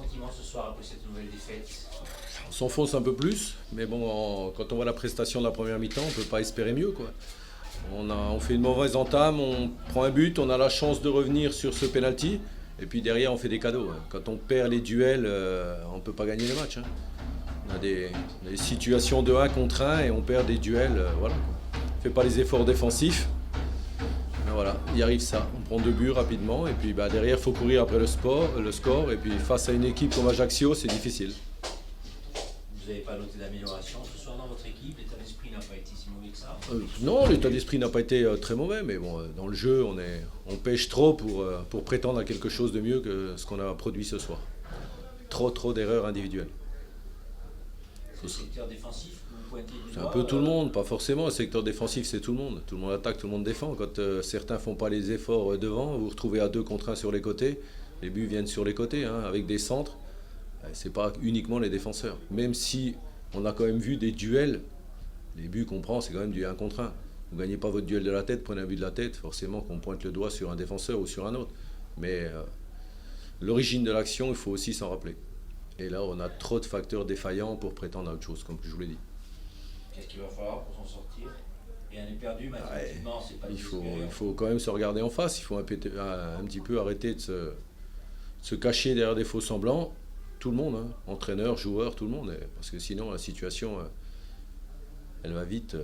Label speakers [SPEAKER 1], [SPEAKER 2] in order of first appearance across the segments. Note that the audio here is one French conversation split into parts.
[SPEAKER 1] sentiment ce soir après cette nouvelle défaite?
[SPEAKER 2] On s'enfonce un peu plus, mais bon, quand on voit la prestation de la première mi-temps, on ne peut pas espérer mieux, quoi. On fait une mauvaise entame, on prend un but, on a la chance de revenir sur ce penalty, et puis derrière on fait des cadeaux. Quand on perd les duels, on ne peut pas gagner les matchs. On a des situations de 1 contre 1 et on perd des duels, voilà. On ne fait pas les efforts défensifs. Mais voilà, il arrive ça. On prend 2 buts rapidement, et puis derrière il faut courir après le score, et puis face à une équipe comme Ajaccio, c'est difficile.
[SPEAKER 1] Vous n'avez pas noté d'amélioration ce soir dans votre équipe? L'état d'esprit n'a pas été si mauvais que ça?
[SPEAKER 2] Non, l'état d'esprit n'a pas été très mauvais, mais bon, dans le jeu, on pêche trop pour prétendre à quelque chose de mieux que ce qu'on a produit ce soir. Trop d'erreurs individuelles.
[SPEAKER 1] Le secteur défensif que vous pointez du
[SPEAKER 2] C'est
[SPEAKER 1] doigt,
[SPEAKER 2] un peu tout le monde, pas forcément. Le secteur défensif, c'est tout le monde. Tout le monde attaque, tout le monde défend. Quand certains font pas les efforts devant, vous vous retrouvez à 2 contre 1 sur les côtés. Les buts viennent sur les côtés, avec des centres. C'est pas uniquement les défenseurs. Même si on a quand même vu des duels, les buts qu'on prend, c'est quand même du 1 contre 1. Vous ne gagnez pas votre duel de la tête, prenez un but de la tête, forcément qu'on pointe le doigt sur un défenseur ou sur un autre. Mais l'origine de l'action, il faut aussi s'en rappeler. Et là, on a trop de facteurs défaillants pour prétendre à autre chose, comme je vous l'ai dit.
[SPEAKER 1] qu'est-ce qu'il va falloir pour s'en sortir? Rien n'est perdu, mathématiquement, c'est pas
[SPEAKER 2] Il faut quand même se regarder en face. Il faut un petit peu arrêter de se cacher derrière des faux semblants. Tout le monde, entraîneur, joueur, tout le monde. Parce que sinon, la situation, elle va vite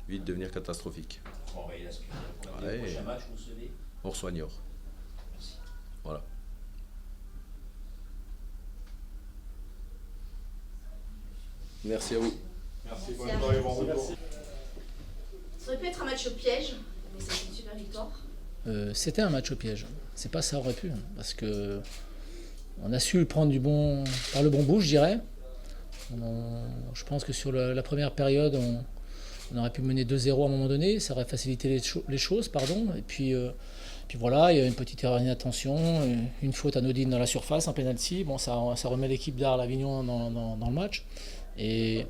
[SPEAKER 2] devenir catastrophique.
[SPEAKER 1] Bon, il reste pour le prochain match, vous recevez?
[SPEAKER 2] On reçoit Niort.
[SPEAKER 1] Merci.
[SPEAKER 2] Voilà. Merci à vous.
[SPEAKER 3] Merci, bonne soirée, bon retour. Ça aurait pu être un match au piège, mais c'est une super victoire.
[SPEAKER 4] C'était un match au piège. C'est pas ça aurait pu, parce que on a su le prendre par le bon bout, je dirais. Je pense que sur la première période, on aurait pu mener 2-0 à un moment donné, ça aurait facilité les choses, pardon. Et puis voilà, il y a une petite erreur d'inattention, une faute anodine dans la surface, un penalty. Bon, ça remet l'équipe d'Arles-Avignon dans le match. Et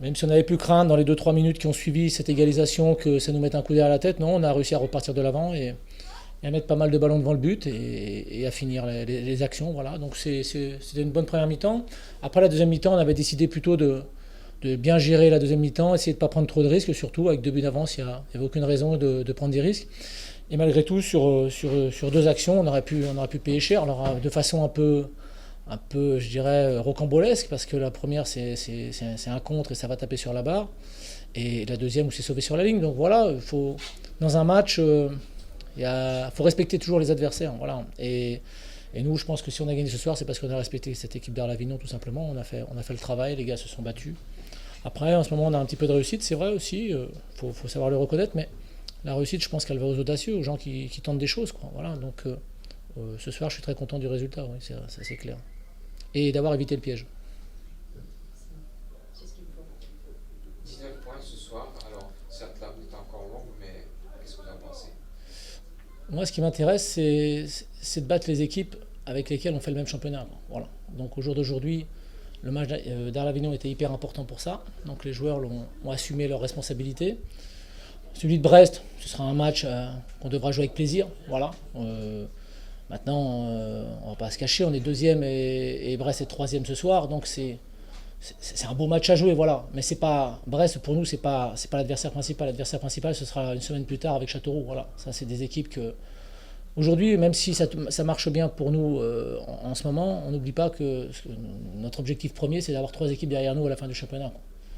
[SPEAKER 4] même si on avait pu craindre dans les 2-3 minutes qui ont suivi cette égalisation que ça nous mette un coup derrière la tête, non, on a réussi à repartir de l'avant et à mettre pas mal de ballons devant le but et à finir les actions. Voilà. Donc c'était une bonne première mi-temps. Après la deuxième mi-temps, on avait décidé plutôt de bien gérer la deuxième mi-temps, essayer de ne pas prendre trop de risques, surtout avec 2 buts d'avance, il n'y avait aucune raison de prendre des risques. Et malgré tout, sur 2 actions, on aurait pu payer cher, alors de façon un peu, je dirais, rocambolesque, parce que la première, c'est un contre et ça va taper sur la barre. Et la deuxième, où c'est sauvé sur la ligne. Donc voilà, dans un match, il faut respecter toujours les adversaires. Voilà. Et nous, je pense que si on a gagné ce soir, c'est parce qu'on a respecté cette équipe d'Arles-Avignon, tout simplement. On a fait le travail, les gars se sont battus. Après, en ce moment, on a un petit peu de réussite, c'est vrai aussi. Faut savoir le reconnaître, mais la réussite, je pense qu'elle va aux audacieux, aux gens qui tentent des choses, quoi. Voilà. Donc ce soir, je suis très content du résultat, oui, c'est clair. Et d'avoir évité le piège.
[SPEAKER 3] C'est ce qu'il faut.
[SPEAKER 5] 19 points ce soir, alors certes la route est encore longue, mais qu'est-ce que vous en pensez?
[SPEAKER 4] Moi, ce qui m'intéresse, c'est de battre les équipes avec lesquelles on fait le même championnat. Voilà. Donc au jour d'aujourd'hui, le match d'Arles-Avignon était hyper important pour ça. Donc les joueurs ont assumé leurs responsabilités. Celui de Brest, ce sera un match qu'on devra jouer avec plaisir. Voilà. Maintenant, on ne va pas se cacher, on est 2e et Brest est 3e ce soir, donc c'est un beau match à jouer, voilà. Mais c'est pas Brest, pour nous, c'est pas l'adversaire principal. L'adversaire principal, ce sera une semaine plus tard avec Châteauroux, voilà. Ça, c'est des équipes que aujourd'hui, même si ça marche bien pour nous en ce moment, on n'oublie pas que notre objectif premier, c'est d'avoir 3 équipes derrière nous à la fin du championnat.